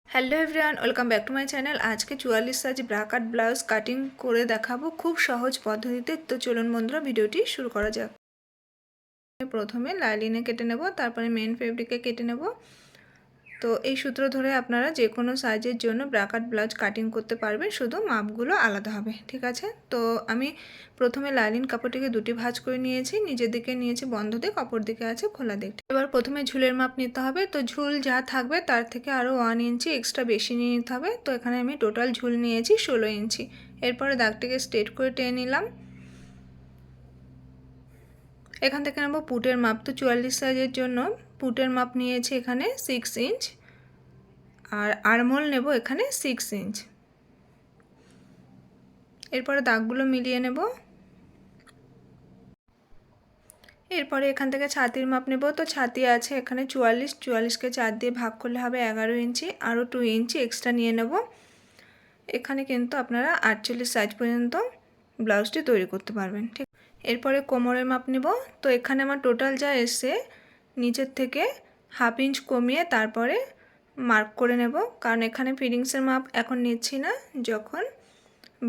Hello everyone, welcome back to my channel. আজকে 44 size bra কাট blouse cutting করে দেখাবো খুব সহজ পদ্ধতিতে। তো চলুন বন্ধুরা, ভিডিওটি শুরু করা যাক। প্রথমে লাইলিনে কেটে নেব, তারপরে মেন ফেব্রিকে কেটে নেব। তো এই সূত্র ধরে আপনারা যে কোনো সাইজের জন্য ব্রা কাট ব্লাউজ কাটিং করতে পারবেন, শুধু মাপগুলো আলাদা হবে, ঠিক আছে। তো আমি প্রথমে লাইলিন কাপড়টিকে দুটি ভাঁজ করে নিয়েছি, নিজের দিকে নিয়েছি বন্ধ দিক, অপর দিকে আছে খোলা দিক। এবার প্রথমে ঝুলের মাপ নিতে হবে। তো ঝুল যা থাকবে তার থেকে আরও 1 ইঞ্চি এক্সট্রা বেশি নিয়ে নিতে হবে। তো এখানে আমি টোটাল ঝুল নিয়েছি 16 ইঞ্চি। এরপরে দাগটিকে স্ট্রেট করে টেনে নিলাম। এখান থেকে নেব পুটের মাপ। তো 44 সাইজের জন্য পুটের মাপ নিয়েছি এখানে 6 ইঞ্চ, আর আরমোল নেব এখানে 6 ইঞ্চ। এরপরে দাগগুলো মিলিয়ে নেব। এরপরে এখান থেকে ছাতির মাপ নেব। তো ছাতি আছে এখানে 44, 44কে 4 দিয়ে ভাগ করলে হবে 11 ইঞ্চি, আরও 2 ইঞ্চি এক্সট্রা নিয়ে নেব। এখানে কিন্তু আপনারা 48 সাইজ পর্যন্ত ব্লাউজটি তৈরি করতে পারবেন, ঠিক। এরপরে কোমরের মাপ নেব। তো এখানে আমার টোটাল যা এসছে নিচের থেকে 1/2 ইঞ্চ কমিয়ে তারপরে মার্ক করে নেব, কারণ এখানে ফিটিংসের মাপ এখন নিচ্ছি না, যখন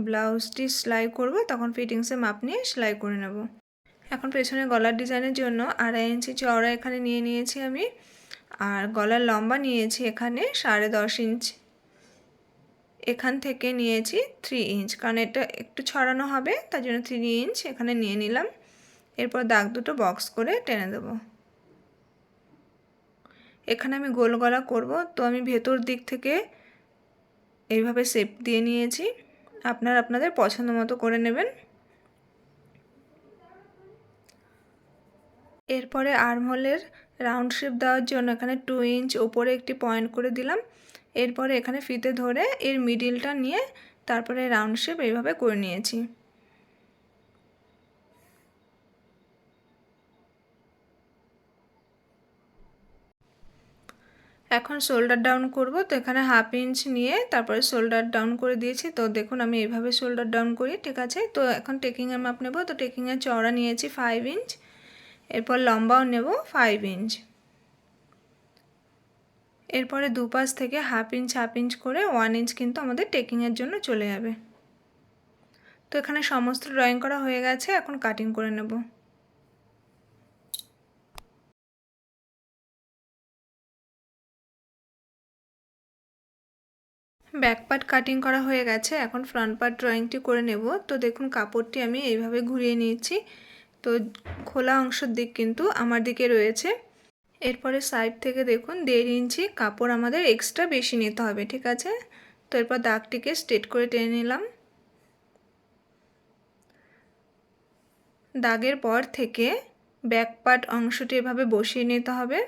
ব্লাউজটি সেলাই করব তখন ফিটিংসের মাপ নিয়ে সেলাই করে নেব। এখন পেছনে গলার ডিজাইনের জন্য 2.5 ইঞ্চি চওড়া এখানে নিয়ে নিয়েছি আমি, আর গলার লম্বা নিয়েছি এখানে 10.5 ইঞ্চ। এখান থেকে নিয়েছি 3 ইঞ্চ, কারণ এটা একটু ছড়ানো হবে, তার জন্য 3 ইঞ্চ এখানে নিয়ে নিলাম। এরপর দাগ দুটো বক্স করে টেনে দেব। এখানে আমি গোল গলা করব, তো আমি ভেতর দিক থেকে এইভাবে শেপ দিয়ে নিয়েছি। আপনারা আপনাদের পছন্দ মতো করে নেবেন। এরপরে আর্মহোলের রাউন্ড শেপ দেওয়ার জন্য এখানে 2 ইঞ্চ ওপরে একটি পয়েন্ট করে দিলাম। এরপরে এখানে ফিতে ধরে এর মিডিলটা নিয়ে তারপরে রাউন্ড শেপ এইভাবে করে নিয়েছি। এখন শোল্ডার ডাউন করব। তো এখানে 1/2 ইঞ্চ নিয়ে তারপরে শোল্ডার ডাউন করে দিয়েছি। তো দেখুন আমি এইভাবে শোল্ডার ডাউন করি, ঠিক আছে। তো এখন টেকিংয়ের মাপ নেব। তো টেকিংয়ের চওড়া নিয়েছি 5 ইঞ্চ, এরপর লম্বাও নেব 5 ইঞ্চ। এরপরে দুপাশ থেকে 1/2 ইঞ্চ করে 1 ইঞ্চ কিন্তু আমাদের টেকিংয়ের জন্য চলে যাবে। তো এখানে সমস্ত ড্রয়িং করা হয়ে গেছে, এখন কাটিং করে নেব। ব্যাক পার্ট কাটিং করা হয়ে গেছে, এখন ফ্রন্ট পার্ট ড্রয়িংটি করে নেব। তো দেখুন কাপড়টি আমি এইভাবে ঘুরিয়ে নিয়েছি। তো খোলা অংশের দিক কিন্তু আমার দিকে রয়েছে। এরপরে সাইড থেকে দেখুন 1.5 ইঞ্চি কাপড় আমাদের এক্সট্রা বেশি নিতে হবে, ঠিক আছে। তো এরপর দাগটিকে স্ট্রেট করে টেনে নিলাম। দাগের পর থেকে ব্যাক পার্ট অংশটি এভাবে বসিয়ে নিতে হবে।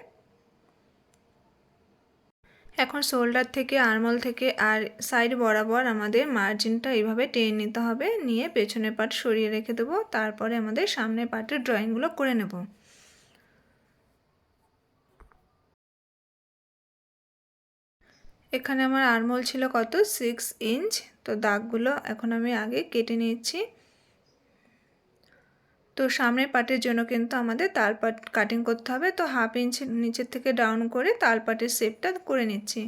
এখন শোল্ডার থেকে আর্মহোল থেকে আর সাইড বরাবর আমাদের মার্জিনটা এইভাবে টেনে নিতে হবে, নিয়ে পেছনের পার্ট সরিয়ে রেখে দেবো। তারপরে আমাদের সামনের পার্টের ড্রয়িংগুলো করে নেব। এখানে আমার আর্মহোল ছিল কত 6 ইঞ্চ। তো দাগগুলো এখন আমি আগে কেটে নিচ্ছি। তো সামনের পার্টের জন্য কিন্তু আমাদের তাল পাট কাটিং করতে হবে। তো 1/2 ইঞ্চ নিচের থেকে ডাউন করে তাল পাটের শেপটা করে নিচ্ছি।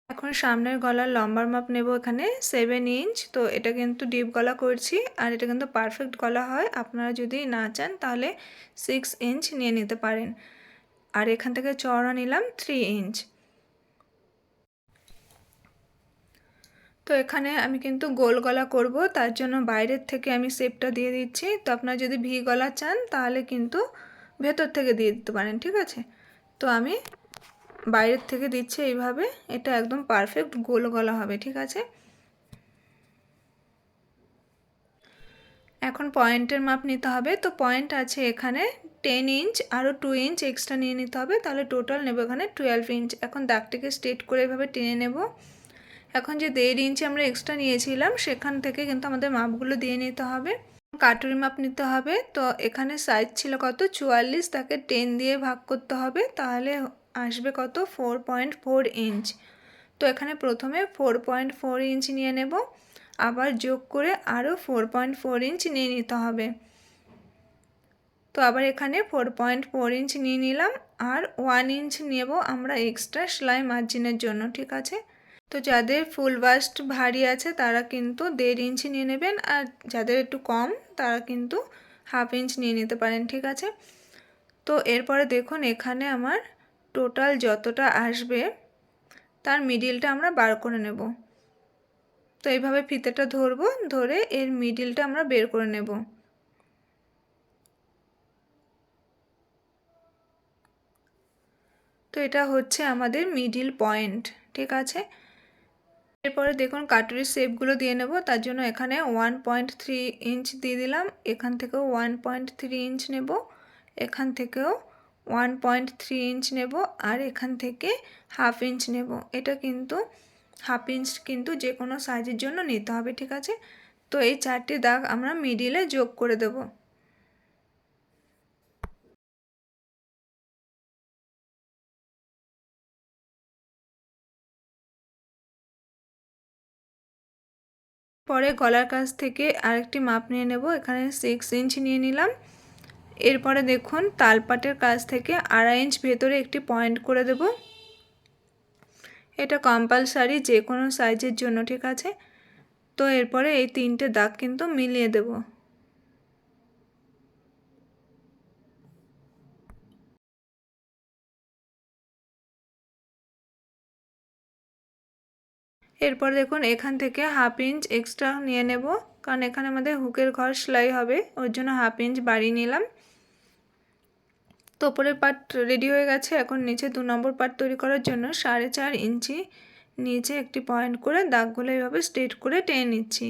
এখন সামনের গলার লম্বার মাপ নেব এখানে 7 ইঞ্চ। তো এটা কিন্তু ডিপ গলা করছি, আর এটা কিন্তু পারফেক্ট গলা হয়। আপনারা যদি না চান তাহলে 6 ইঞ্চ নিয়ে নিতে পারেন। আর এখান থেকে চওড়া নিলাম 3 ইঞ্চ। তো এখানে আমি কিন্তু গোল গলা করব, তার জন্য বাইরের থেকে আমি শেপটা দিয়ে দিচ্ছি। তো আপনারা যদি ভি গলা চান তাহলে কিন্তু ভেতর থেকে দিয়ে দিতে পারেন, ঠিক আছে। তো আমি বাইরের থেকে দিচ্ছি এইভাবে, এটা একদম পারফেক্ট গোল গলা হবে, ঠিক আছে। এখন পয়েন্টের মাপ নিতে হবে। তো পয়েন্ট আছে এখানে 10 ইঞ্চ, আরও 2 ইঞ্চ এক্সট্রা নিয়ে নিতে হবে, তাহলে টোটাল নেব এখানে 12 ইঞ্চ। এখন দাগটিকে স্ট্রেট করে এভাবে টেনে নেব। এখন যে 1.5 ইঞ্চি আমরা এক্সট্রা নিয়েছিলাম সেখান থেকে কিন্তু আমাদের মাপগুলো দিয়ে নিতে হবে। কাটুরি মাপ নিতে হবে। তো এখানে সাইজ ছিল কত 44, তাকে 10 দিয়ে ভাগ করতে হবে, তাহলে আসবে কত 4.4 ইঞ্চ। তো এখানে প্রথমে 4.4 ইঞ্চ নিয়ে নেব, আবার যোগ করে আরও 4.4 ইঞ্চ নিয়ে নিতে হবে। তো আবার এখানে 4.4 ইঞ্চ নিয়ে নিলাম, আর 1 ইঞ্চ নেব আমরা এক্সট্রা সেলাই মার্জিনের জন্য, ঠিক আছে। তো যাদের ফুল বাস্ট ভারী আছে তারা কিন্তু 1.5 ইঞ্চ নিয়ে নেবেন, আর যাদের একটু কম তারা কিন্তু 1/2 ইঞ্চ নিয়ে নিতে পারেন, ঠিক আছে। তো এরপরে দেখুন এখানে আমার টোটাল যতটা আসবে তার মিডিলটা আমরা বার করে নেব। তো এইভাবে ফিতেটা ধরবো, ধরে এর মিডিলটা আমরা বের করে নেব। তো এটা হচ্ছে আমাদের মিডিল পয়েন্ট, ঠিক আছে। এরপরে দেখুন কাটুরির শেপগুলো দিয়ে নেব, তার জন্য এখানে 1.3 ইঞ্চ দিয়ে দিলাম, এখান থেকেও 1.3 ইঞ্চ নেব, এখান থেকেও 1.3 ইঞ্চ নেব, আর এখান থেকে 1/2 ইঞ্চ নেব। এটা কিন্তু 1/2 ইঞ্চ কিন্তু যে কোনো সাইজের জন্য নিতে হবে, ঠিক আছে। তো এই 4টি দাগ আমরা মিডিলে যোগ করে দেব। পরে গলার কাছ থেকে আরেকটি মাপ নিয়ে নেব, এখানে 6 ইঞ্চ নিয়ে নিলাম। এরপরে দেখুন তালপাটের কাছ থেকে 2.5 ইঞ্চ ভেতরে একটি পয়েন্ট করে দেব। এটা কম্পালসারি যে কোনো সাইজের জন্য, ঠিক আছে। তো এরপরে এই 3টে দাগ কিন্তু মিলিয়ে দেব। এরপর দেখুন এখান থেকে 1/2 ইঞ্চ এক্সট্রা নিয়ে নেব, কারণ এখানে আমাদের হুকের ঘর সেলাই হবে, ওর জন্য 1/2 ইঞ্চ বাড়িয়ে নিলাম। তো উপরের পার্ট রেডি হয়ে গেছে। এখন নিচে 2 নম্বর পার্ট তৈরি করার জন্য 4.5 ইঞ্চি নিচে একটি পয়েন্ট করে দাগগুলো এইভাবে স্ট্রেট করে টেনে নিচ্ছি।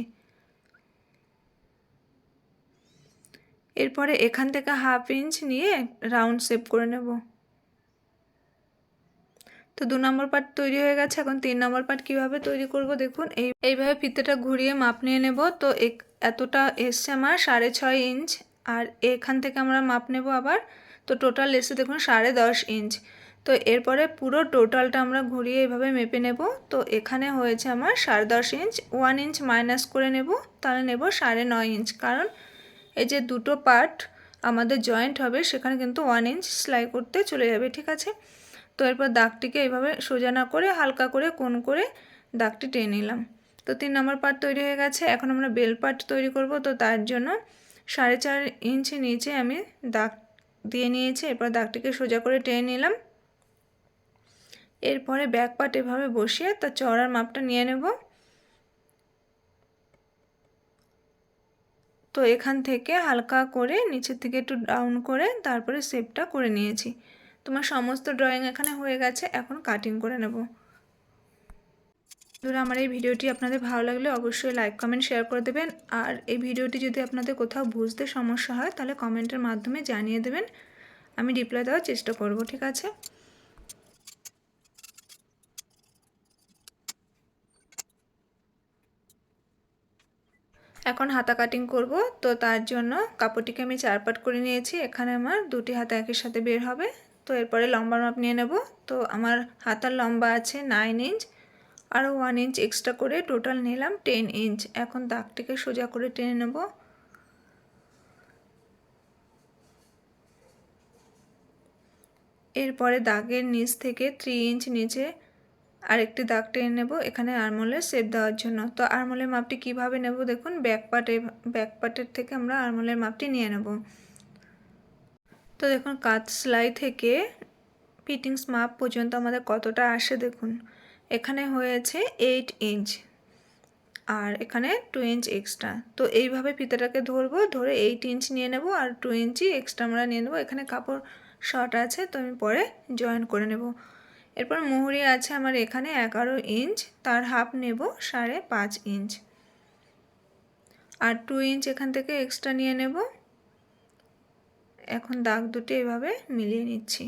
এরপরে এখান থেকে 1/2 ইঞ্চ নিয়ে রাউন্ড শেপ করে নেব। তো 2 নম্বর পার্ট তৈরি হয়ে গেছে। এখন 3 নম্বর পার্ট কীভাবে তৈরি করব দেখুন, এইভাবে ফিতেটা ঘুরিয়ে মাপ নিয়ে নেব। তো এতটা এসছে আমার 6.5 ইঞ্চ, আর এখান থেকে আমরা মাপ নেব আবার। তো টোটাল এসে দেখুন 10.5 ইঞ্চ। তো এরপরে পুরো টোটালটা আমরা ঘুরিয়ে এভাবে মেপে নেব। তো এখানে হয়েছে আমার 10.5 ইঞ্চ, 1 ইঞ্চ মাইনাস করে নেব, তাহলে নেব 9.5 ইঞ্চ, কারণ এই যে দুটো পার্ট আমাদের জয়েন্ট হবে সেখানে কিন্তু 1 ইঞ্চ সেলাই করতে চলে যাবে, ঠিক আছে। তো এরপর দাগটিকে এইভাবে সোজা না করে হালকা করে কোণ করে দাগটি টেনে নিলাম। তো 3 নম্বর পার্ট তৈরি হয়ে গেছে। এখন আমরা বেল পার্ট তৈরি করব। তো তার জন্য 4.5 ইঞ্চ নিচে আমি দাগ দিয়ে নিয়েছি। এরপর দাগটিকে সোজা করে টেনে নিলাম। এরপরে ব্যাক পার্ট এভাবে বসিয়ে তার চওড়ার মাপটা নিয়ে নেব। তো এখান থেকে হালকা করে নিচের থেকে একটু ডাউন করে তারপরে শেপটা করে নিয়েছি। তোমার সমস্ত ড্রয়িং এখানে হয়ে গেছে। এখন কাটিং করে নেব। বন্ধুরা, আমার এই ভিডিওটি আপনাদের ভালো লাগলে অবশ্যই লাইক কমেন্ট শেয়ার করে দেবেন, আর এই ভিডিওটি যদি আপনাদের কোথাও বুঝতে সমস্যা হয় তাহলে কমেন্টের মাধ্যমে জানিয়ে দেবেন, আমি রিপ্লাই দেওয়ার চেষ্টা করব, ঠিক আছে। এখন হাতা কাটিং করব। তো তার জন্য কাপড়টিকে আমি 4 পার্ট করে নিয়েছি। এখানে আমার 2টি হাতা একই সাথে বের হবে। তো এরপরে লম্বার মাপ নিয়ে নেব। তো আমার হাতার লম্বা আছে 9 ইঞ্চ, আরও 1 ইঞ্চ এক্সট্রা করে টোটাল নিলাম 10 ইঞ্চ। এখন দাগটিকে সোজা করে টেনে নেব। এরপরে দাগের নিচ থেকে 3 ইঞ্চ নিচে আরেকটি দাগ টেনে নেব এখানে আরমোলের শেপ দেওয়ার জন্য। তো আরমোলের মাপটি কিভাবে নেব দেখুন, ব্যাক পার্টের থেকে আমরা আরমোলের মাপটি নিয়ে নেব। তো দেখুন কাঁধ সেলাই থেকে ফিটিংস মাপ পর্যন্ত আমাদের কতটা আসে দেখুন, এখানে হয়েছে 8 ইঞ্চ, আর এখানে 2 ইঞ্চ এক্সট্রা। তো এইভাবে ফিতাটাকে ধরবো, ধরে 8 ইঞ্চ নিয়ে নেব, আর 2 ইঞ্চি এক্সট্রা আমরা নিয়ে নেব। এখানে কাপড় শর্ট আছে, তো আমি পরে জয়েন করে নেব। এরপর মুহুরি আছে আমার এখানে 11 ইঞ্চ, তার হাফ নেব 5.5 ইঞ্চ, আর 2 ইঞ্চ এখান থেকে এক্সট্রা নিয়ে নেব। এখন দাগ দুটি এভাবে মিলিয়ে নিচ্ছি।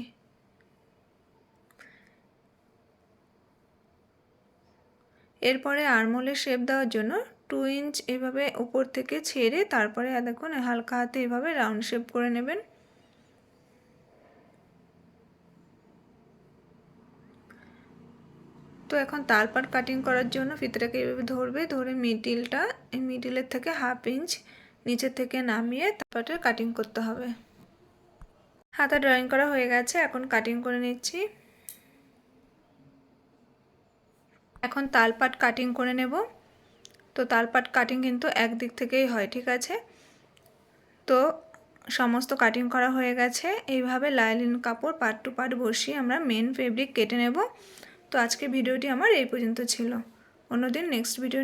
এরপরে আরমোলের শেপ দেওয়ার জন্য 2 ইঞ্চ এভাবে উপর থেকে ছেড়ে তারপরে দেখুন হালকা হাতে এভাবে রাউন্ড শেপ করে নেবেন। তো এখন তালপাট কাটিং করার জন্য ফিতাটাকে এভাবে ধরবে, ধরে মিডিলের থেকে 1/2 ইঞ্চ নিচের থেকে নামিয়ে তালপাটের কাটিং করতে হবে। হাতা ড্রয়িং করা হয়ে গেছে, এখন কাটিং করে নিচ্ছি। এখন তালপাট কাটিং করে নেব। তো তালপাট কাটিং কিন্তু একদিক থেকেই হয়, ঠিক আছে। তো সমস্ত কাটিং করা হয়ে গেছে। এইভাবে লাইলিন কাপড় পার্ট টু পার্ট বসিয়ে আমরা মেন ফেব্রিক কেটে নেব। তো আজকে ভিডিওটি আমার এই পর্যন্ত ছিল। অন্যদিন নেক্সট ভিডিও